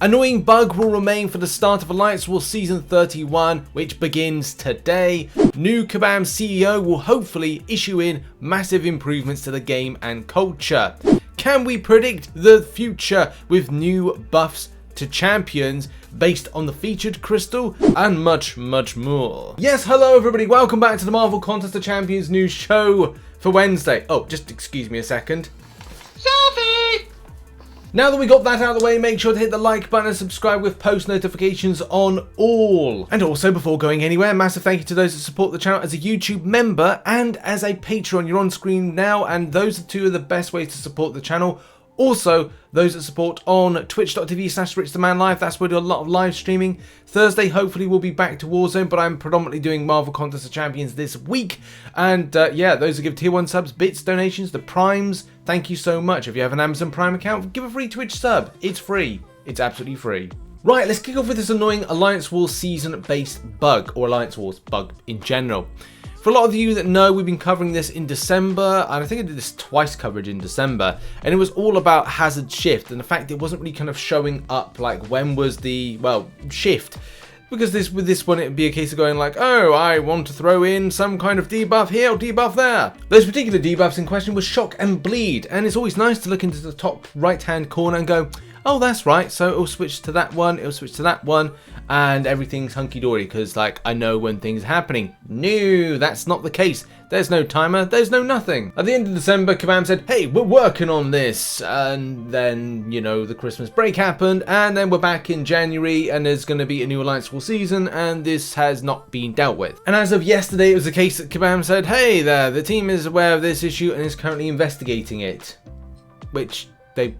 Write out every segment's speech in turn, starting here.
Annoying bug will remain for the start of Alliance Wars Season 31, which begins today. New Kabam CEO will hopefully issue in massive improvements to the game and culture. Can we predict the future with new buffs to champions based on the featured crystal, and much more? Yes, hello everybody, welcome back to the Marvel Contest of Champions news show for Wednesday. Oh, just excuse me a second. Selfie! Now that we got that out of the way, make sure to hit the like button and subscribe with post notifications on all. And also, before going anywhere, massive thank you to those that support the channel as a YouTube member and as a Patreon. You're on screen now, and those are two of the best ways to support the channel. Also, those that support on twitch.tv/RichTheMan live, that's where we do a lot of live streaming. Thursday, hopefully, we'll be back to Warzone, but I'm predominantly doing Marvel Contest of Champions this week. And yeah, those who give tier 1 subs, bits, donations, the primes, thank you so much. If you have an Amazon Prime account, give a free Twitch sub. It's free. It's absolutely free. Right, let's kick off with this annoying Alliance Wars season-based bug, or Alliance Wars bug in general. For a lot of you that know, we've been covering this in December, and I think I did this twice coverage in December, and it was all about hazard shift, and the fact it wasn't really kind of showing up, like when was the, well, shift. Because with this one, it'd be a case of going like, oh, I want to throw in some kind of debuff here or debuff there. Those particular debuffs in question were shock and bleed, and it's always nice to look into the top right-hand corner and go, oh, that's right, so it'll switch to that one, it'll switch to that one, and everything's hunky-dory, because, like, I know when things are happening. No, that's not the case. There's no timer, there's no nothing. At the end of December, Kabam said, hey, we're working on this, and then, you know, the Christmas break happened, and then we're back in January, and there's going to be a new Alliance War season, and this has not been dealt with. And as of yesterday, it was the case that Kabam said, hey there, the team is aware of this issue and is currently investigating it, which they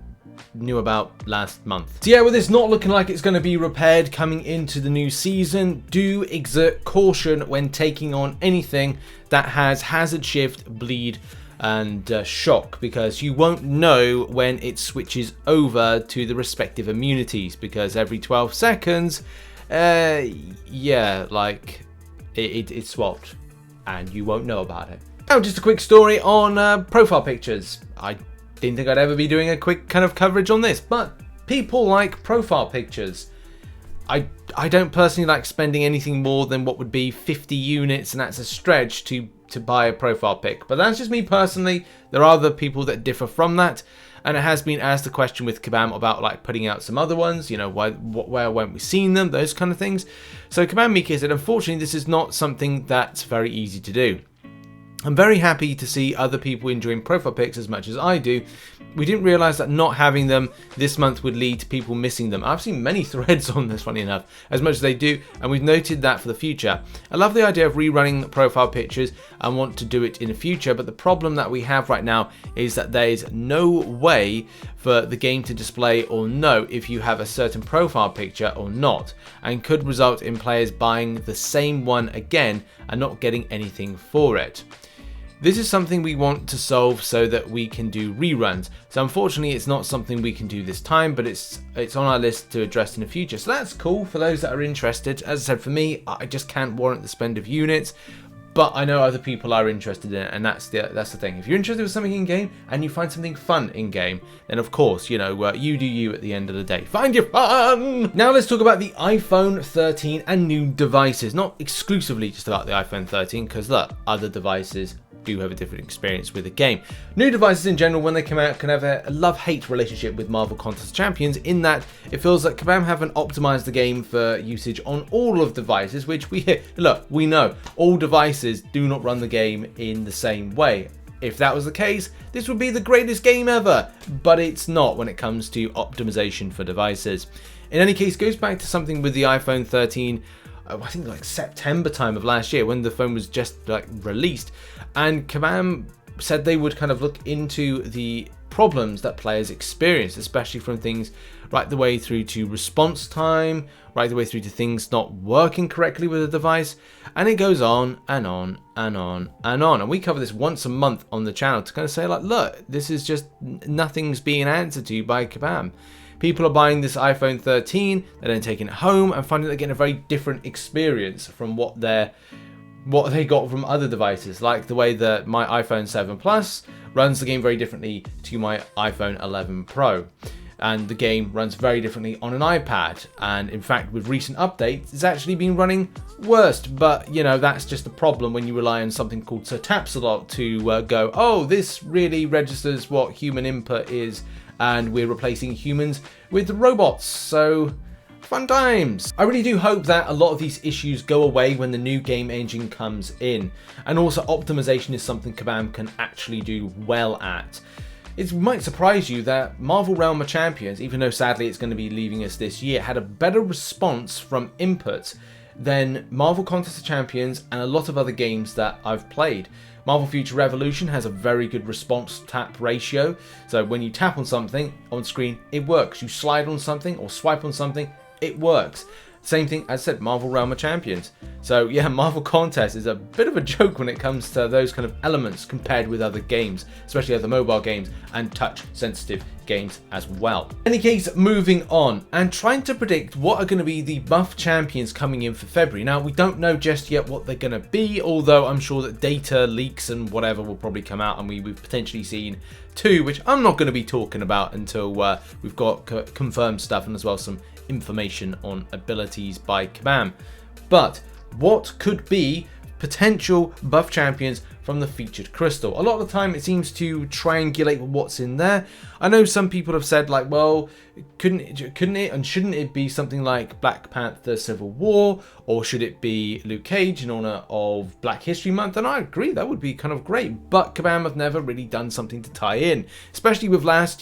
knew about last month. So yeah, with this not looking like it's going to be repaired coming into the new season, do exert caution when taking on anything that has hazard shift, bleed, and shock, because you won't know when it switches over to the respective immunities, because every 12 seconds, yeah, like it's swapped, and you won't know about it. Now, just a quick story on profile pictures. I didn't think I'd ever be doing a quick kind of coverage on this, but people like profile pictures. I don't personally like spending anything more than what would be 50 units, and that's a stretch to buy a profile pic. But that's just me personally. There are other people that differ from that, and it has been asked a question with Kabam about like putting out some other ones, you know, where weren't we seeing them, those kind of things. So Kabam Miki said, unfortunately, this is not something that's very easy to do. I'm very happy to see other people enjoying profile pics as much as I do. We didn't realise that not having them this month would lead to people missing them. I've seen many threads on this, funny enough, as much as they do, and we've noted that for the future. I love the idea of rerunning profile pictures and want to do it in the future, but the problem that we have right now is that there is no way for the game to display or know if you have a certain profile picture or not, and could result in players buying the same one again and not getting anything for it. This is something we want to solve so that we can do reruns. So unfortunately, it's not something we can do this time, but it's on our list to address in the future. So that's cool for those that are interested. As I said, for me, I just can't warrant the spend of units, but I know other people are interested in it, and that's the thing. If you're interested with something in game and you find something fun in game, then of course, you know, you do you at the end of the day. Find your fun! Now let's talk about the iPhone 13 and new devices. Not exclusively just about the iPhone 13, because look, other devices do have a different experience with the game. New devices in general, when they come out, can have a love-hate relationship with Marvel Contest of Champions, in that it feels like Kabam haven't optimized the game for usage on all of devices, which we know all devices do not run the game in the same way. If that was the case, this would be the greatest game ever, but it's not when it comes to optimization for devices. In any case, it goes back to something with the iPhone 13, I think like September time of last year, when the phone was just like released, and Kabam said they would kind of look into the problems that players experience, especially from things right the way through to response time, right the way through to things not working correctly with the device, and it goes on and on and on and on. And we cover this once a month on the channel to kind of say like, look, this is just nothing's being answered to by Kabam. People are buying this iPhone 13, they're then taking it home and finding they're getting a very different experience from what they got from other devices, like the way that my iPhone 7 Plus runs the game very differently to my iPhone 11 Pro. and the game runs very differently on an iPad. And in fact, with recent updates, it's actually been running worse. But you know, that's just the problem when you rely on something called Sir Tapsalot to go, oh, this really registers what human input is, and we're replacing humans with robots. So fun times. I really do hope that a lot of these issues go away when the new game engine comes in. And also optimization is something Kabam can actually do well at. It might surprise you that Marvel Realm of Champions, even though sadly it's going to be leaving us this year, had a better response from input than Marvel Contest of Champions and a lot of other games that I've played. Marvel Future Revolution has a very good response tap ratio. So when you tap on something on screen, it works. You slide on something or swipe on something, it works. Same thing as I said, Marvel Realm of Champions. So yeah, Marvel Contest is a bit of a joke when it comes to those kind of elements compared with other games, especially other mobile games and touch sensitive games as well. In any case, moving on and trying to predict what are going to be the buff champions coming in for February. Now, we don't know just yet what they're going to be, although I'm sure that data leaks and whatever will probably come out, and we've potentially seen 2, which I'm not going to be talking about until we've got confirmed stuff and as well some information on abilities by Kabam. But what could be potential buff champions from the featured crystal? A lot of the time it seems to triangulate what's in there. I know some people have said like, well, couldn't it and shouldn't it be something like Black Panther Civil War, or should it be Luke Cage in honor of Black History Month? And I agree, that would be kind of great, but Kabam have never really done something to tie in, especially with last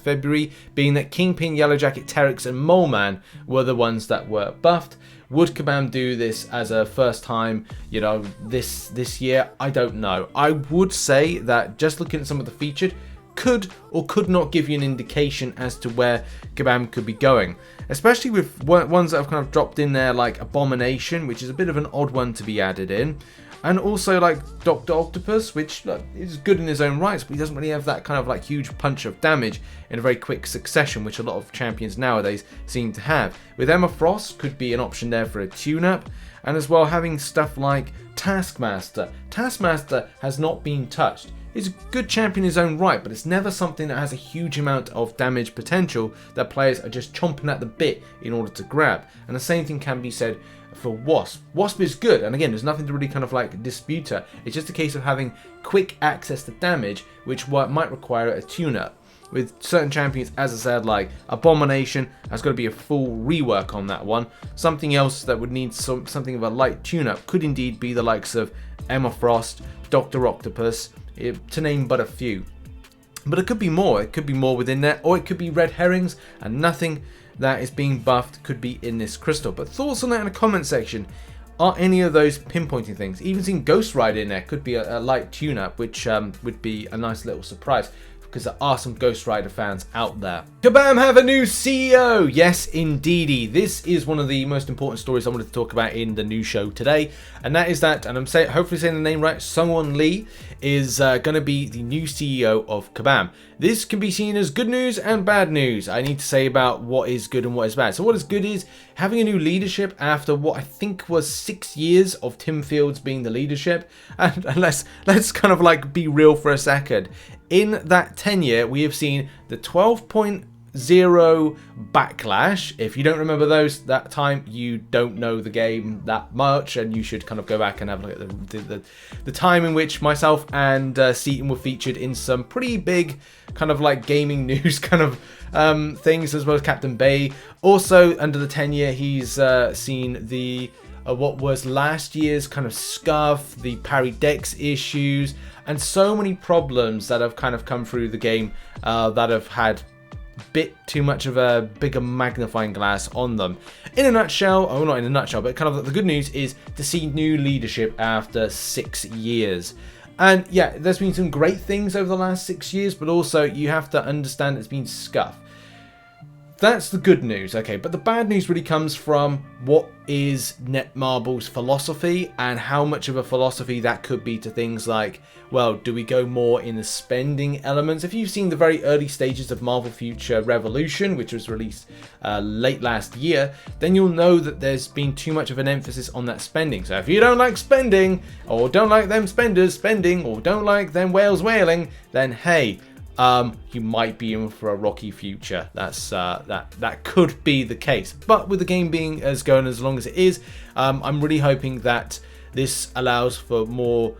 February being that Kingpin, Yellowjacket, Terex and Mole Man were the ones that were buffed. Would Kabam do this as a first time, you know, this year? I don't know. I would say that just looking at some of the featured could or could not give you an indication as to where Kabam could be going, especially with ones that have kind of dropped in there like Abomination, which is a bit of an odd one to be added in, and also like Dr. Octopus, which is good in his own rights, but he doesn't really have that kind of like huge punch of damage in a very quick succession, which a lot of champions nowadays seem to have. With Emma Frost could be an option there for a tune-up, and as well having stuff like Taskmaster. Taskmaster has not been touched. He's a good champion in his own right, but it's never something that has a huge amount of damage potential that players are just chomping at the bit in order to grab. And the same thing can be said for Wasp. Wasp is good, and again, there's nothing to really kind of like dispute her. It's just a case of having quick access to damage, which might require a tune-up. With certain champions, as I said, like Abomination, has got to be a full rework on that one. Something else that would need something of a light tune-up could indeed be the likes of Emma Frost, Dr. Octopus, to name but a few. But it could be more. It could be more within there, or it could be red herrings, and nothing that is being buffed could be in this crystal. But thoughts on that in the comment section. Are any of those pinpointing things? Even seeing Ghost Rider in there could be a light tune-up, which would be a nice little surprise, because there are some Ghost Rider fans out there. Kabam have a new CEO! Yes, indeedy. This is one of the most important stories I wanted to talk about in the new show today, and that is that, and I'm hopefully saying the name right, Sungwon Lee is going to be the new CEO of Kabam. This can be seen as good news and bad news. I need to say about what is good and what is bad. So what is good is having a new leadership after what I think was 6 years of Tim Fields being the leadership. And let's kind of like be real for a second. In that tenure, we have seen the 12.0 backlash. If you don't remember that time, you don't know the game that much, and you should kind of go back and have a look at the time in which myself and Seaton were featured in some pretty big kind of like gaming news kind of things, as well as Captain Bay. Also under the tenure, he's seen the what was last year's kind of scuff, the parry dex issues, and so many problems that have kind of come through the game that have had bit too much of a bigger magnifying glass on them. In a nutshell, oh, not in a nutshell, but kind of the good news is to see new leadership after 6 years. And yeah, there's been some great things over the last 6 years, but also you have to understand it's been scuff. That's the good news, okay, but the bad news really comes from what is Netmarble's philosophy and how much of a philosophy that could be to things like, well, do we go more in the spending elements? If you've seen the very early stages of Marvel Future Revolution, which was released late last year, then you'll know that there's been too much of an emphasis on that spending. So if you don't like spending, or don't like them spenders spending, or don't like them whales whaling, then hey, you might be in for a rocky future. That could be the case. But with the game being going as long as it is, I'm really hoping that this allows for more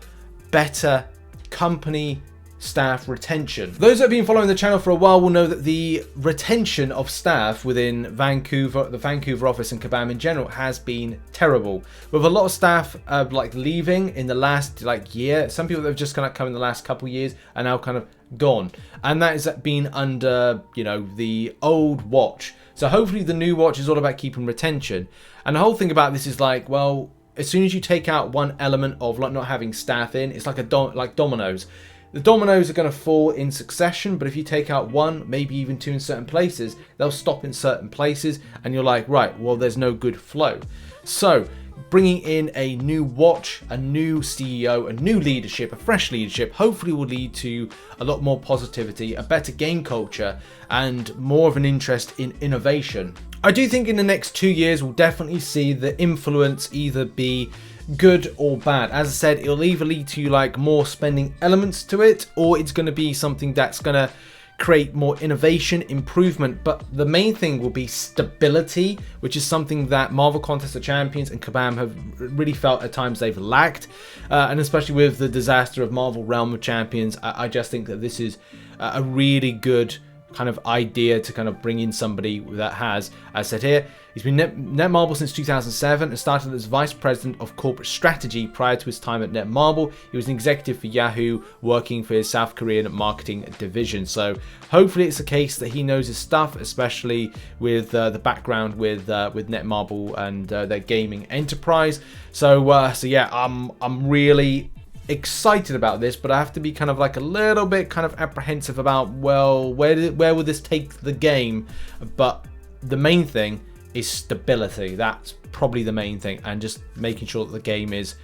better company staff retention. Those that have been following the channel for a while will know that the retention of staff within Vancouver, the Vancouver office, and Kabam in general has been terrible. With a lot of staff like leaving in the last year. Some people that have just kind of come in the last couple of years are now kind of gone, and that is been under the old watch. So hopefully the new watch is all about keeping retention. And the whole thing about this is like, well, as soon as you take out one element of like not having staff in, it's like like dominoes. The dominoes are going to fall in succession, but if you take out one, maybe even two in certain places, they'll stop in certain places, and you're like, right, well, there's no good flow. So bringing in a new watch, a new CEO, a new leadership, a fresh leadership, hopefully will lead to a lot more positivity, a better game culture, and more of an interest in innovation. I do think in the next 2 years, we'll definitely see the influence either be good or bad. As I said, it'll either lead to like more spending elements to it, or it's going to be something that's going to create more innovation, improvement. But the main thing will be stability, which is something that Marvel Contest of Champions and Kabam have really felt at times they've lacked, and especially with the disaster of Marvel Realm of Champions, I just think that this is a really good kind of idea to kind of bring in somebody that has, as said here, he's been Netmarble since 2007 and started as Vice President of Corporate Strategy. Prior to his time at Netmarble, he was an executive for Yahoo, working for his South Korean marketing division. So hopefully it's a case that he knows his stuff, especially with the background with Netmarble and their gaming enterprise. So yeah, I'm really excited about this, but I have to be kind of like a little bit kind of apprehensive about, well, where would this take the game? But the main thing is stability. That's probably the main thing, and just making sure that the game is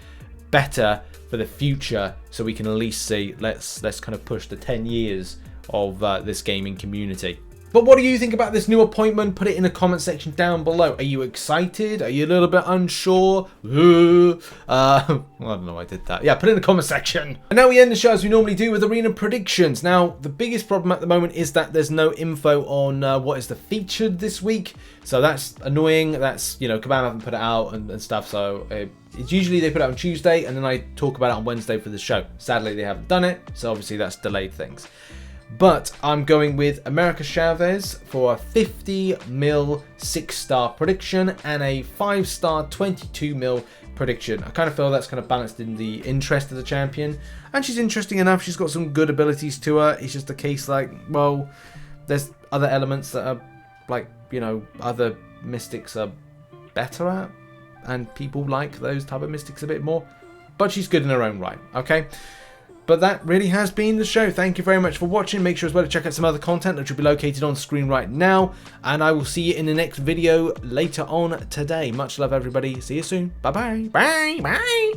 better for the future, so we can at least see, let's kind of push the 10 years of this gaming community. But what do you think about this new appointment? Put it in the comment section down below. Are you excited? Are you a little bit unsure? I don't know why I did that. Yeah, put it in the comment section. And now we end the show as we normally do with arena predictions. Now, the biggest problem at the moment is that there's no info on what is the featured this week. So that's annoying. That's, Kabam haven't put it out and stuff. So it's usually they put it out on Tuesday, and then I talk about it on Wednesday for the show. Sadly, they haven't done it. So obviously that's delayed things. But I'm going with America Chavez for a 50 mil 6-star prediction and a 5-star 22 mil prediction. I kind of feel that's kind of balanced in the interest of the champion. And she's interesting enough. She's got some good abilities to her. It's just a case like, well, there's other elements that are like, other mystics are better at. And people like those type of mystics a bit more. But she's good in her own right, okay? But that really has been the show. Thank you very much for watching. Make sure as well to check out some other content that will be located on screen right now. And I will see you in the next video later on today. Much love, everybody. See you soon. Bye-bye. Bye. Bye.